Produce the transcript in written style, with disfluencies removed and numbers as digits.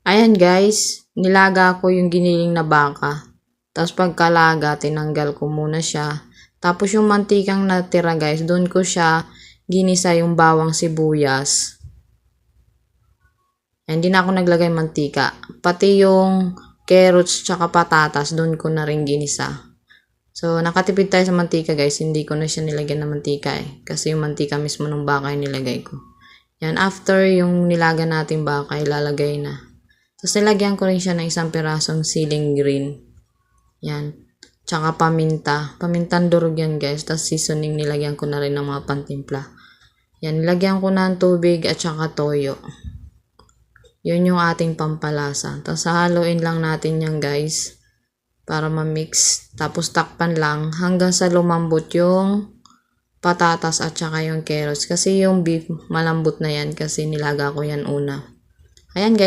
Ayan guys, nilaga ko yung giniling na baka. Tapos pagkalaga, tinanggal ko muna siya. Tapos yung mantikang natira guys, doon ko siya ginisa yung bawang sibuyas. Hindi na ako naglagay mantika. Pati yung carrots tsaka patatas, doon ko na rin ginisa. So, nakatipid tayo sa mantika guys. Hindi ko na siya nilagyan ng mantika Kasi yung mantika mismo ng baka yung nilagay ko. Yan, after yung nilaga natin baka, ilalagay na. Tapos nilagyan ko rin siya ng isang pirasong siling green. Yan. Tsaka paminta. Pamintang durog yan guys. Tapos seasoning nilagyan ko na rin ng mga pantimpla. Yan. Nilagyan ko na ng tubig at tsaka toyo. Yun yung ating pampalasa. Tapos haluin lang natin yan guys. Para ma-mix. Tapos takpan lang hanggang sa lumambot yung patatas at tsaka yung carrots. Kasi yung beef malambot na yan kasi nilaga ko yan una. Ayan guys.